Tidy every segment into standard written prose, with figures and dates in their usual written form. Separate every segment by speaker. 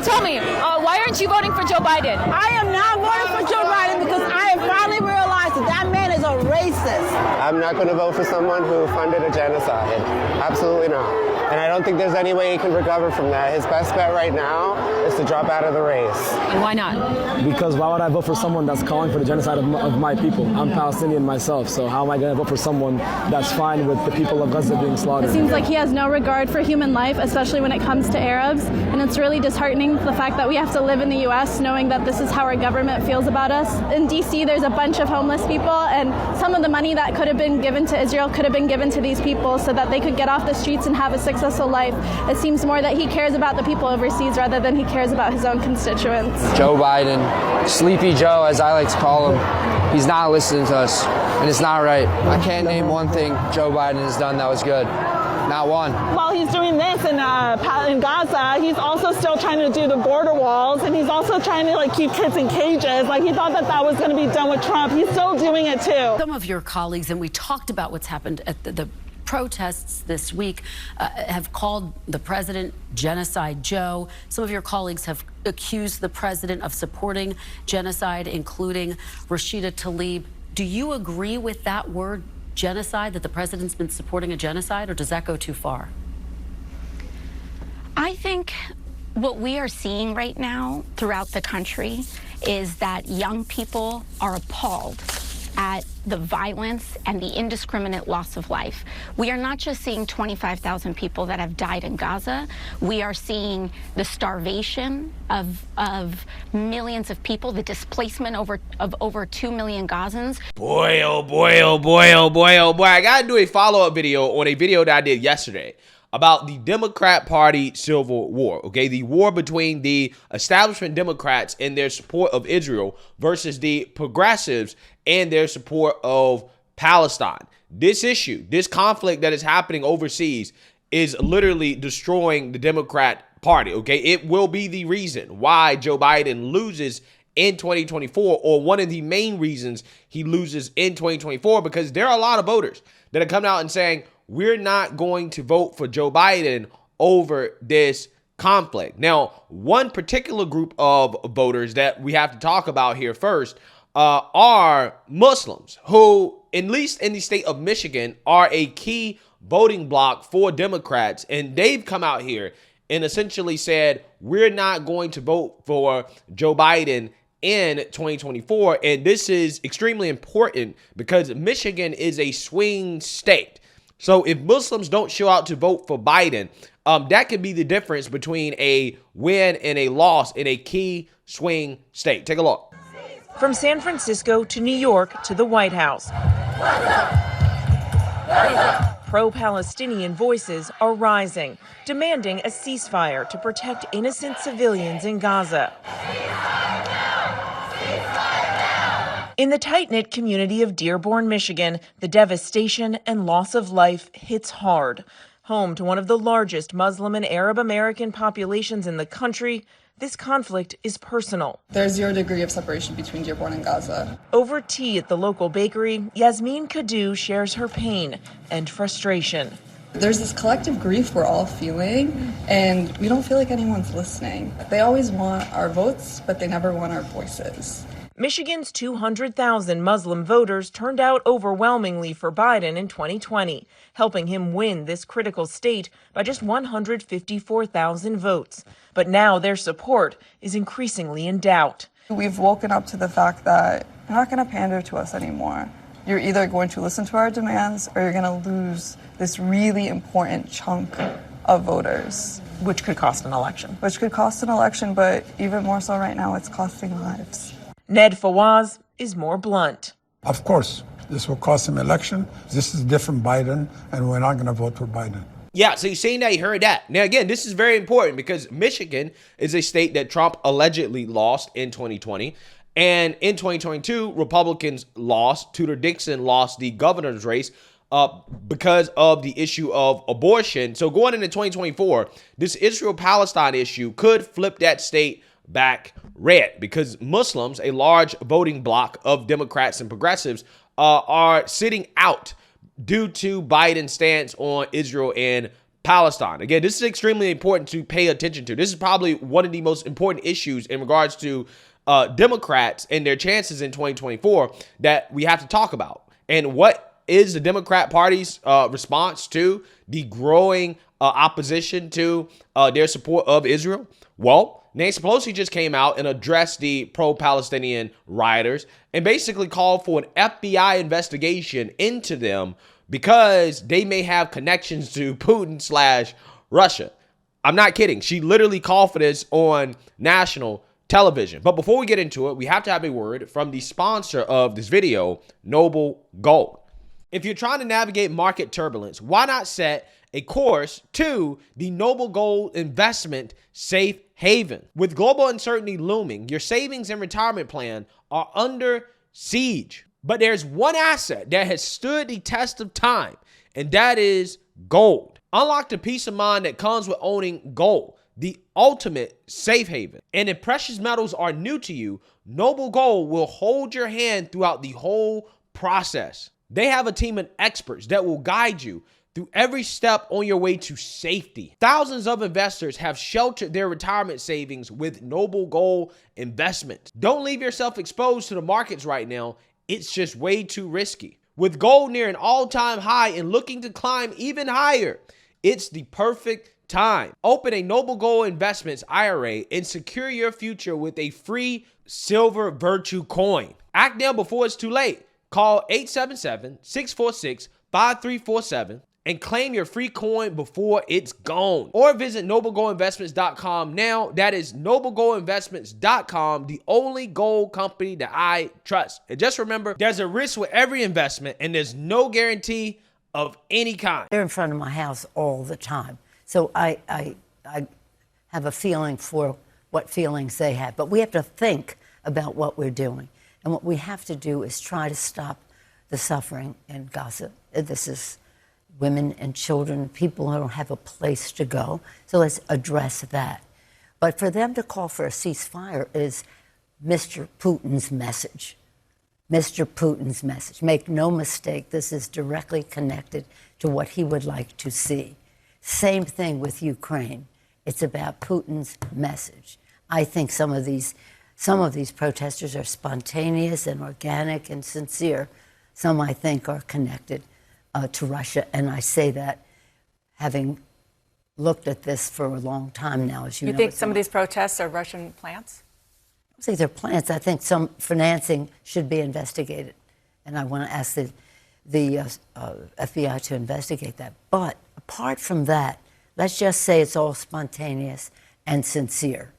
Speaker 1: tell me, why aren't you voting for Joe Biden?
Speaker 2: I am not voting for Joe Biden because I have finally realized that that man is a racist.
Speaker 3: I'm not going to vote for someone who funded a genocide. Absolutely not. And I don't think there's any way he can recover from that. His best bet right now is to drop out of the race.
Speaker 1: And why not?
Speaker 4: Because why would I vote for someone that's calling for the genocide of my people? I'm Palestinian myself, so how am I going to vote for someone that's fine with the people of Gaza being slaughtered?
Speaker 5: It seems like he has no regard for human life, especially when it comes to Arabs. And it's really disheartening, the fact that we have to live in the U.S. knowing that this is how our government feels about us. In D.C., there's a bunch of homeless people, and some of the money that could have been given to Israel could have been given to these people so that they could get off the streets and have a successful life. It seems more that he cares about the people overseas rather than he cares about his own constituents.
Speaker 6: Joe Biden, Sleepy Joe, as I like to call him, he's not listening to us, and it's not right. I can't name one thing Joe Biden has done that was good. Not one.
Speaker 2: While he's doing this in Gaza, he's also still trying to do the border walls, and he's also trying to keep kids in cages. He thought that was going to be done with Trump. He's still doing it too.
Speaker 7: Some of your colleagues, and we talked about what's happened at the protests this week, have called the president Genocide Joe. Some of your colleagues have accused the president of supporting genocide, including Rashida Tlaib. Do you agree with that word, genocide, that the president's been supporting a genocide, or does that go too far?
Speaker 8: I think what we are seeing right now throughout the country is that young people are appalled at the violence and the indiscriminate loss of life. We are not just seeing 25,000 people that have died in Gaza. We are seeing the starvation of millions of people, the displacement of over 2 million Gazans.
Speaker 9: Boy, oh boy, oh boy, oh boy, oh boy. I gotta do a follow-up video on a video that I did yesterday about the Democrat Party civil war, okay? The war between the establishment Democrats and their support of Israel versus the progressives and their support of Palestine. This issue, this conflict that is happening overseas is literally destroying the Democrat Party, okay? It will be the reason why Joe Biden loses in 2024, or one of the main reasons he loses in 2024, because there are a lot of voters that are coming out and saying, we're not going to vote for Joe Biden over this conflict. Now, one particular group of voters that we have to talk about here first are Muslims, who, at least in the state of Michigan, are a key voting bloc for Democrats. And they've come out here and essentially said, we're not going to vote for Joe Biden in 2024. And this is extremely important because Michigan is a swing state. So if Muslims don't show out to vote for Biden, that could be the difference between a win and a loss in a key swing state. Take a look.
Speaker 10: From San Francisco to New York to the White House, pro-Palestinian voices are rising, demanding a ceasefire to protect innocent civilians in Gaza. In the tight-knit community of Dearborn, Michigan, the devastation and loss of life hits hard. Home to one of the largest Muslim and Arab American populations in the country, this conflict is personal.
Speaker 11: There's 0 degree of separation between Dearborn and Gaza.
Speaker 10: Over tea at the local bakery, Yasmin Kadu shares her pain and frustration.
Speaker 11: There's this collective grief we're all feeling, and we don't feel like anyone's listening. They always want our votes, but they never want our voices.
Speaker 10: Michigan's 200,000 Muslim voters turned out overwhelmingly for Biden in 2020, helping him win this critical state by just 154,000 votes. But now their support is increasingly in doubt.
Speaker 11: We've woken up to the fact that you're not going to pander to us anymore. You're either going to listen to our demands or you're going to lose this really important chunk of voters.
Speaker 10: Which could cost an election.
Speaker 11: Which could cost an election, but even more so right now, it's costing lives.
Speaker 10: Ned Fawaz is more blunt.
Speaker 12: Of course, this will cost him election. This is a different Biden, and we're not going to vote for Biden.
Speaker 9: Yeah, so you're saying that you heard that. Now, again, this is very important because Michigan is a state that Trump allegedly lost in 2020. And in 2022, Republicans lost. Tudor Dixon lost the governor's race because of the issue of abortion. So going into 2024, this Israel-Palestine issue could flip that state back red because Muslims, a large voting bloc of Democrats and progressives, are sitting out due to Biden's stance on Israel and Palestine. Again, this is extremely important to pay attention to. This is probably one of the most important issues in regards to Democrats and their chances in 2024 that we have to talk about. And what is the Democrat Party's response to the growing opposition to their support of Israel? Well, Nancy Pelosi just came out and addressed the pro-Palestinian rioters and basically called for an FBI investigation into them because they may have connections to Putin/Russia. I'm not kidding. She literally called for this on national television. But before we get into it, we have to have a word from the sponsor of this video, Noble Gold. If you're trying to navigate market turbulence, why not set a course to the Noble Gold investment safe haven? With global uncertainty looming, your savings and retirement plan are under siege. But there's one asset that has stood the test of time, and that is gold. Unlock the peace of mind that comes with owning gold, the ultimate safe haven. And if precious metals are new to you, Noble Gold will hold your hand throughout the whole process. They have a team of experts that will guide you through every step on your way to safety. Thousands of investors have sheltered their retirement savings with Noble Gold investments. Don't leave yourself exposed to the markets right now. It's just way too risky. With gold near an all-time high and looking to climb even higher, it's the perfect time. Open a Noble Gold Investments IRA and secure your future with a free silver virtue coin. Act now before it's too late. Call 877-646-5347 and claim your free coin before it's gone. Or visit noblegoldinvestments.com now. That is noblegoldinvestments.com, the only gold company that I trust. And just remember, there's a risk with every investment and there's no guarantee of any kind.
Speaker 13: They're in front of my house all the time. So I have a feeling for what feelings they have. But we have to think about what we're doing. And what we have to do is try to stop the suffering in Gaza. This is women and children, people who don't have a place to go. So let's address that. But for them to call for a ceasefire is Mr. Putin's message. Mr. Putin's message. Make no mistake, this is directly connected to what he would like to see. Same thing with Ukraine. It's about Putin's message. I think some of these protesters are spontaneous and organic and sincere. Some, I think, are connected to Russia. And I say that having looked at this for a long time now, as you know.
Speaker 14: You think some of these protests are Russian plants?
Speaker 13: I don't think they're plants. I think some financing should be investigated. And I want to ask the FBI to investigate that. But apart from that, let's just say it's all spontaneous and sincere.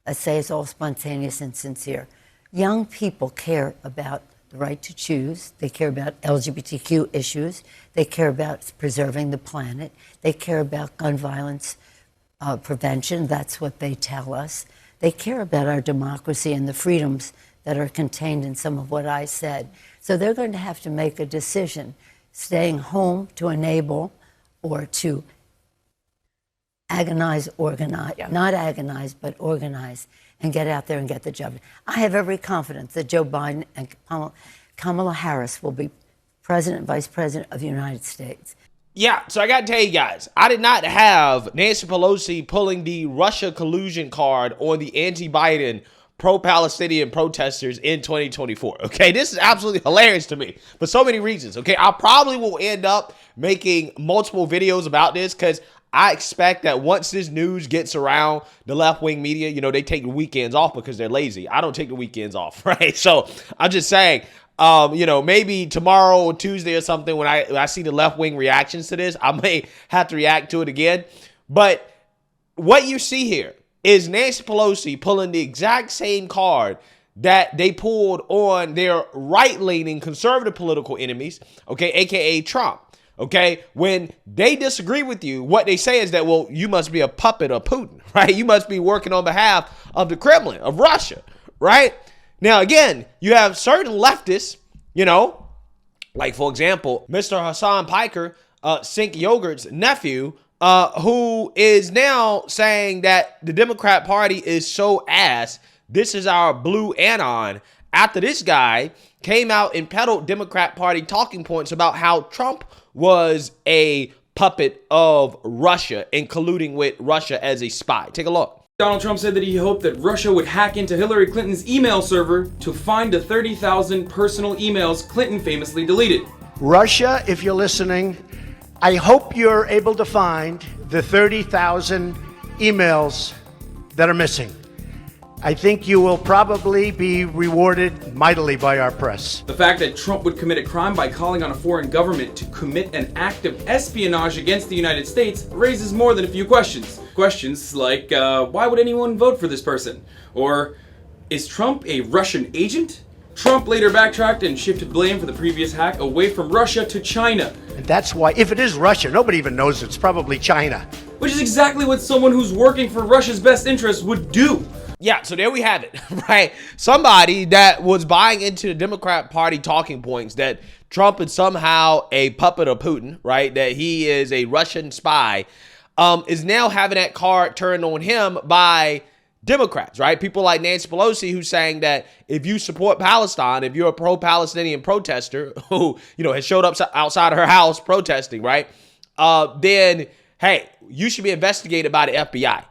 Speaker 13: Let's say it's all spontaneous and sincere. Young people care about the right to choose. They care about LGBTQ issues. They care about preserving the planet. They care about gun violence prevention. That's what they tell us. They care about our democracy and the freedoms that are contained in some of what I said. So they're going to have to make a decision, staying home to enable or to agonize, organize, not agonize, but organize, and get out there and get the job. I have every confidence that Joe Biden and Kamala Harris will be President, Vice President of the United States.
Speaker 9: Yeah, so I got to tell you guys, I did not have Nancy Pelosi pulling the Russia collusion card on the anti-Biden pro-Palestinian protesters in 2024. Okay, this is absolutely hilarious to me for so many reasons. Okay, I probably will end up making multiple videos about this because I expect that once this news gets around the left-wing media, you know, they take the weekends off because they're lazy. I don't take the weekends off, right? So I'm just saying, you know, maybe tomorrow or Tuesday or something when I see the left-wing reactions to this, I may have to react to it again. But what you see here is Nancy Pelosi pulling the exact same card that they pulled on their right-leaning conservative political enemies, okay, aka Trump. Okay, when they disagree with you, what they say is that, well, you must be a puppet of Putin, right? You must be working on behalf of the Kremlin, of Russia, right? Now, again, you have certain leftists, you know, like, for example, Mr. Hassan Piker, Sink Yogurt's nephew, who is now saying that the Democrat Party is so ass, this is our blue anon, after this guy came out and peddled Democrat Party talking points about how Trump was a puppet of Russia and colluding with Russia as a spy. Take a look.
Speaker 15: Donald Trump said that he hoped that Russia would hack into Hillary Clinton's email server to find the 30,000 personal emails Clinton famously deleted.
Speaker 16: Russia, if you're listening, I hope you're able to find the 30,000 emails that are missing. I think you will probably be rewarded mightily by our press.
Speaker 15: The fact that Trump would commit a crime by calling on a foreign government to commit an act of espionage against the United States raises more than a few questions. Questions like, why would anyone vote for this person? Or, is Trump a Russian agent? Trump later backtracked and shifted blame for the previous hack away from Russia to China.
Speaker 16: And that's why, if it is Russia, nobody even knows it's probably China.
Speaker 15: Which is exactly what someone who's working for Russia's best interests would do.
Speaker 9: Yeah, so there we have it, right? Somebody that was buying into the Democrat Party talking points that Trump is somehow a puppet of Putin, right? That he is a Russian spy, is now having that card turned on him by Democrats, right? People like Nancy Pelosi, who's saying that if you support Palestine, if you're a pro-Palestinian protester who, has showed up outside her house protesting, right? Then, hey, you should be investigated by the FBI.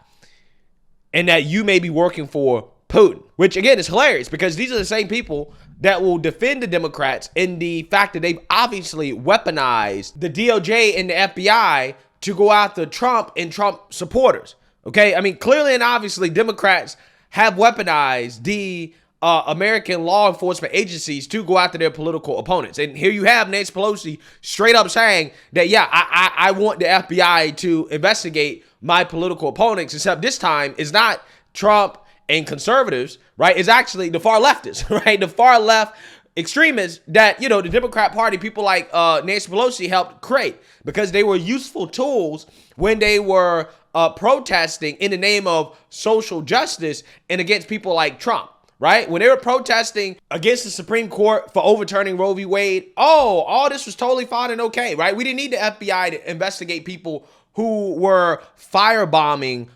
Speaker 9: And that you may be working for Putin, which again is hilarious because these are the same people that will defend the Democrats in the fact that they've obviously weaponized the DOJ and the FBI to go after Trump and Trump supporters. Okay, I mean, clearly and obviously Democrats have weaponized the American law enforcement agencies to go after their political opponents. And here you have Nancy Pelosi straight up saying that, yeah, I want the FBI to investigate my political opponents, except this time it's not Trump and conservatives, right? It's actually the far leftists, right? The far left extremists that, the Democrat Party, people like Nancy Pelosi helped create because they were useful tools when they were protesting in the name of social justice and against people like Trump. Right? When they were protesting against the Supreme Court for overturning Roe v. Wade, all this was totally fine and okay, right? We didn't need the FBI to investigate people who were firebombing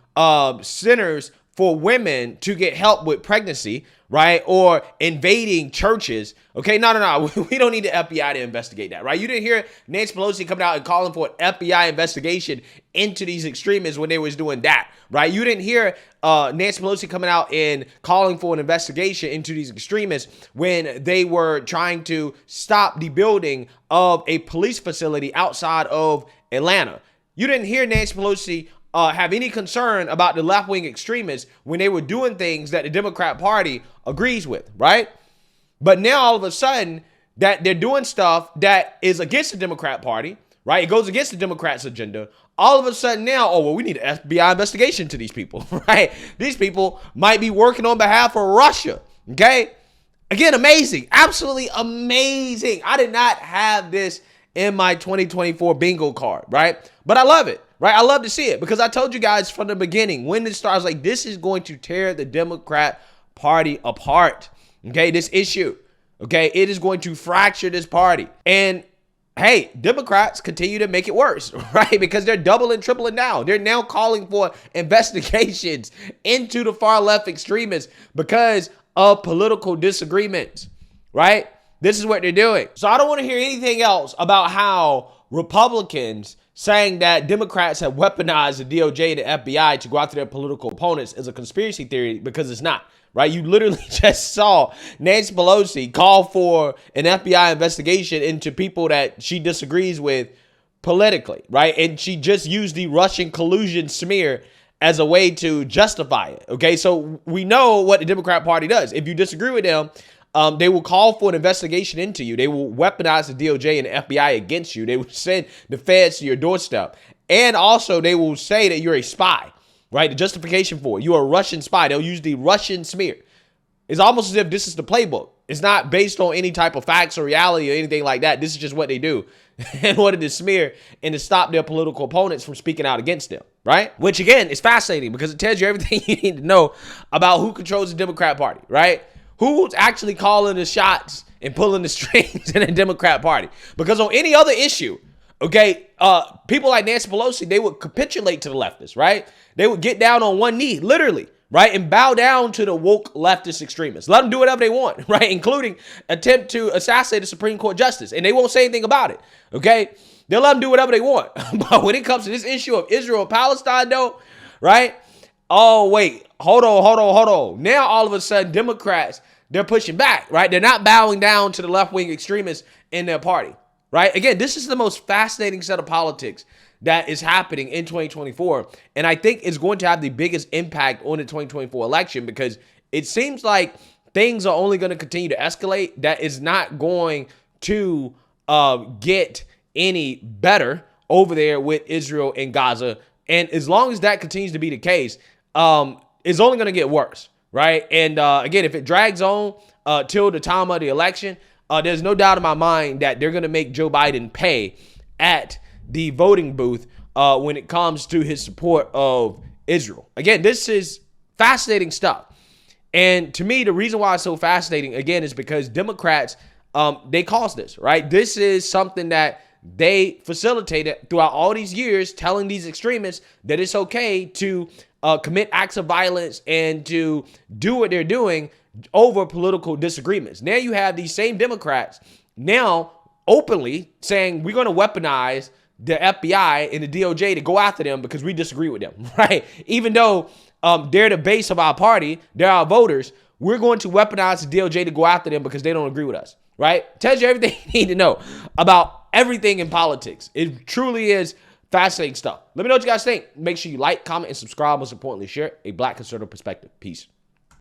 Speaker 9: centers for women to get help with pregnancy, right? Or invading churches. Okay, no. We don't need the FBI to investigate that, right? You didn't hear Nancy Pelosi coming out and calling for an FBI investigation into these extremists when they was doing that, right? You didn't hear Nancy Pelosi coming out and calling for an investigation into these extremists when they were trying to stop the building of a police facility outside of Atlanta. You didn't hear Nancy Pelosi have any concern about the left-wing extremists when they were doing things that the Democrat Party agrees with, right? But now all of a sudden that they're doing stuff that is against the Democrat Party, right? It goes against the Democrats' agenda. All of a sudden now, we need an FBI investigation to these people, right? These people might be working on behalf of Russia, okay? Again, amazing, absolutely amazing. I did not have this in my 2024 bingo card, right? But I love it, right? I love to see it because I told you guys from the beginning when it starts, like, this is going to tear the Democrat Party apart, okay? This issue, okay? It is going to fracture this party. And hey, Democrats continue to make it worse, right? Because they're doubling, tripling down. They're now calling for investigations into the far left extremists because of political disagreements, right? This is what they're doing. So I don't want to hear anything else about how Republicans saying that Democrats have weaponized the DOJ and the FBI to go after their political opponents is a conspiracy theory, because it's not, right? You literally just saw Nancy Pelosi call for an FBI investigation into people that she disagrees with politically, right? And she just used the Russian collusion smear as a way to justify it, okay? So we know what the Democrat Party does. If you disagree with them, they will call for an investigation into you. They will weaponize the DOJ and the FBI against you. They will send the feds to your doorstep. And also they will say that you're a spy, right? The justification for it. You're a Russian spy. They'll use the Russian smear. It's almost as if this is the playbook. It's not based on any type of facts or reality or anything like that. This is just what they do in order to smear and to stop their political opponents from speaking out against them, right? Which, again, is fascinating because it tells you everything you need to know about who controls the Democrat Party, right? Who's actually calling the shots and pulling the strings in the Democrat Party? Because on any other issue, okay, people like Nancy Pelosi, they would capitulate to the leftists, right? They would get down on one knee, literally, right? And bow down to the woke leftist extremists. Let them do whatever they want, right? Including attempt to assassinate a Supreme Court justice. And they won't say anything about it, okay? They'll let them do whatever they want. But when it comes to this issue of Israel and Palestine, though, right? Oh, wait, hold on. Now, all of a sudden, Democrats, they're pushing back, right? They're not bowing down to the left-wing extremists in their party, right? Again, this is the most fascinating set of politics that is happening in 2024. And I think it's going to have the biggest impact on the 2024 election because it seems like things are only going to continue to escalate. That is not going to get any better over there with Israel and Gaza. And as long as that continues to be the case, it's only going to get worse, right? And again, if it drags on till the time of the election, there's no doubt in my mind that they're going to make Joe Biden pay at the voting booth when it comes to his support of Israel. Again, this is fascinating stuff. And to me, the reason why it's so fascinating, again, is because Democrats, they caused this, right? This is something that they facilitated throughout all these years, telling these extremists that it's okay to commit acts of violence and to do what they're doing over political disagreements. Now you have these same Democrats now openly saying we're going to weaponize the FBI and the DOJ to go after them because we disagree with them, right? Even though they're the base of our party, they're our voters, we're going to weaponize the DOJ to go after them because they don't agree with us, right? Tells you everything you need to know about everything in politics. It truly is fascinating stuff. Let me know what you guys think. Make sure you like, comment, and subscribe. Most importantly, share a Black conservative perspective. Peace.